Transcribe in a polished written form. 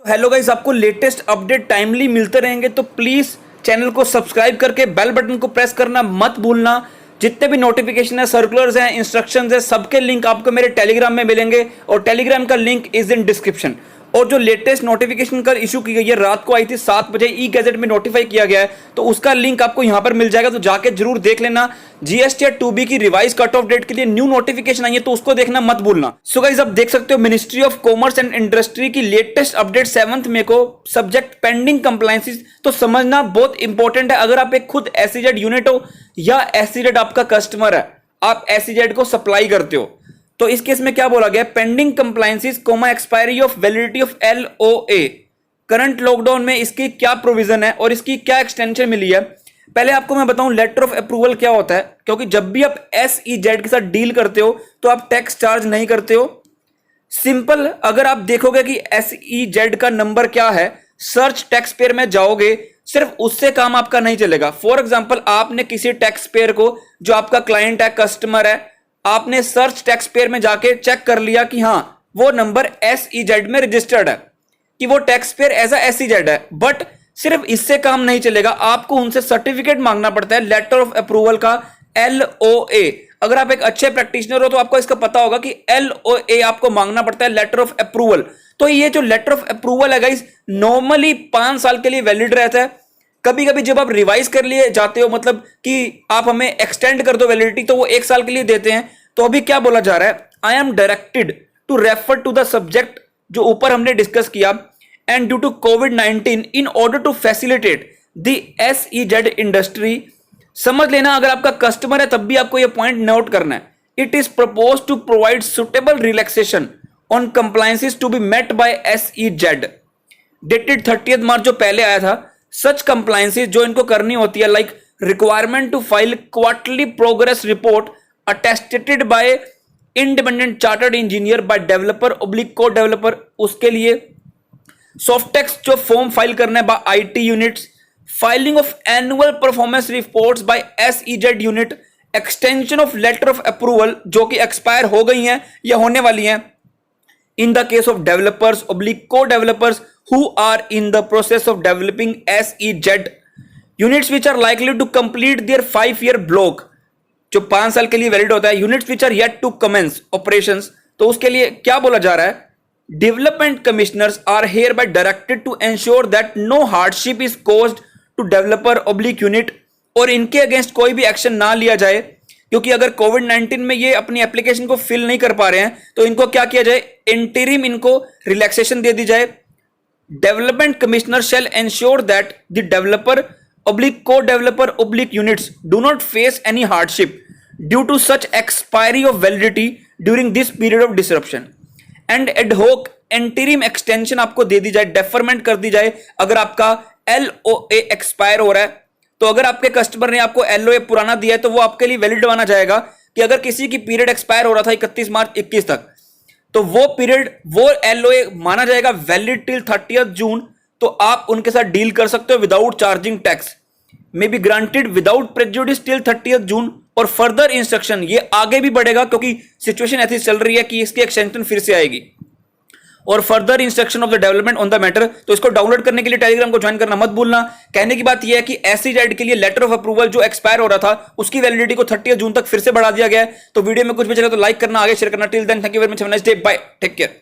Hello guys, आपको latest update timely मिलते रहेंगे तो प्लीज चैनल को सब्सक्राइब करके बेल बटन को प्रेस करना मत भूलना। जितने भी नोटिफिकेशन है, सर्कुलर्स हैं, इंस्ट्रक्शंस है, सबके लिंक आपको मेरे टेलीग्राम में मिलेंगे और टेलीग्राम का लिंक इज इन डिस्क्रिप्शन। और जो लेटेस्ट नोटिफिकेशन कल इशू की गई है, रात को आई थी 7 बजे, ई गैजेट में नोटिफाई किया गया है, तो उसका लिंक आपको यहां पर मिल जाएगा, तो जाके जरूर देख लेना। जीएसटी या 2B की रिवाइज कट ऑफ डेट के लिए न्यू नोटिफिकेशन आई है, तो उसको देखना मत भूलना। सो गाइस, आप देख सकते हो ministry of commerce and industry की लेटेस्ट अपडेट 7 मई को, सब्जेक्ट पेंडिंग कंप्लायंसेस। तो समझना बहुत इंपॉर्टेंट है। अगर आप एक खुद एसईजेड यूनिट हो या एसईजेड आपका कस्टमर है, आप एसईजेड को सप्लाई करते हो, तो इस केस में क्या बोला गया, pending compliances comma expiry of validity of LOA। Current lockdown में इसकी क्या प्रोविजन है और इसकी क्या एक्सटेंशन मिली है। पहले आपको मैं बताऊं लेटर ऑफ अप्रूवल क्या होता है, क्योंकि जब भी आप SEZ के साथ डील करते हो तो आप टैक्स चार्ज नहीं करते हो। सिंपल, अगर आप देखोगे कि SEZ का नंबर क्या है, सर्च टैक्स पेयर में जाओगे, सिर्फ उससे काम आपका नहीं चलेगा। फॉर एग्जांपल, आपने किसी टैक्स पेयर को, जो आपका क्लाइंट है, कस्टमर है, आपने सर्च टैक्स पेयर में जाके चेक कर लिया कि हां वो नंबर SEZ में रजिस्टर्ड है, कि वो टैक्स पेयर एज SEZ है, बट सिर्फ इससे काम नहीं चलेगा, आपको उनसे सर्टिफिकेट मांगना पड़ता है, लेटर ऑफ अप्रूवल का, LOA। अगर आप एक अच्छे प्रैक्टिशनर हो तो आपको इसका पता होगा कि LOA आपको मांगना पड़ता है, लेटर ऑफ अप्रूवल। तो ये जो लेटर ऑफ अप्रूवल है गाइस, नॉर्मली 5 साल के लिए वैलिड रहता है। कभी कभी जब आप रिवाइज कर लिए जाते हो, मतलब कि आप हमें एक्सटेंड कर दो वैलिडिटी, तो वो 1 साल के लिए देते हैं। तो अभी क्या बोला जा रहा है, I am directed to refer to the subject जो ऊपर हमने डिस्कस किया, and due to COVID in order to facilitate the SEZ industry. समझ लेना, अगर आपका कस्टमर है तब भी आपको यह पॉइंट नोट करना है। It is propose to provide suitable relaxation on compliances to be met by SEZ dated 30 March, जो पहले आया था। सच कंप्लायंसेस जो इनको करनी होती है, like requirement to file quarterly progress report attested by independent chartered engineer by developer oblique को डेवलपर, उसके लिए सॉफ्टेक्स जो फॉर्म फाइल करना है by IT units, filing of annual performance reports by SEZ unit, extension of letter of approval जो कि expire हो गई हैं या होने वाली हैं in the case of developers oblique co-developers who are in the process of developing SEZ units which are likely to complete their 5-year block, जो 5 साल के लिए वैलिड होता है, units which are yet to commence operations। तो उसके लिए क्या बोला जा रहा है, development commissioners are hereby directed to ensure that no hardship is caused to developer oblique unit, और इनके अगेंस्ट कोई भी एक्शन ना लिया जाए, क्योंकि अगर कोविड-19 में ये अपनी एप्लीकेशन को फिल नहीं कर पा रहे हैं, तो इनको क्या किया जाए, इंटरिम इनको रिलैक्सेशन दे दी जाए। Development commissioner shall ensure that the developer oblique को developer oblique units do not face any hardship due to such expiry of validity during this period of disruption, and ad hoc interim extension आपको दे दी जाए, deferment कर दी जाए अगर आपका LOA expire हो रहा है। तो अगर आपके कस्टमर ने आपको LOA पुराना दिया है तो वो आपके लिए वैलिड माना जाएगा, कि अगर किसी की पीरियड एक्सपायर हो रहा था 31 मार्च 21 तक, तो वो पीरियड, वो LOA माना जाएगा वैलिड टिल 30 जून। तो आप उनके साथ डील कर सकते हो without charging tax, may be granted without prejudice till 30 जून। और फर्दर इंस्ट्रक्शन ये आगे भी बढ़ेगा, क्योंकि सिचुएशन ऐसी चल रही है कि इसकी एक्सटेंशन फिर से आएगी, और further instruction of the development on the matter. तो इसको डाउनलोड करने के लिए टेलीग्राम को ज्वाइन करना मत भूलना। कहने की बात यह है कि SEZ के लिए लेटर ऑफ अप्रूवल जो एक्सपायर हो रहा था, उसकी वैलिडिटी को 30 जून तक फिर से बढ़ा दिया गया है। तो वीडियो में कुछ भी चला तो लाइक करना, आगे शेयर करना। Till then, thank you very much, have a nice day, bye, take care.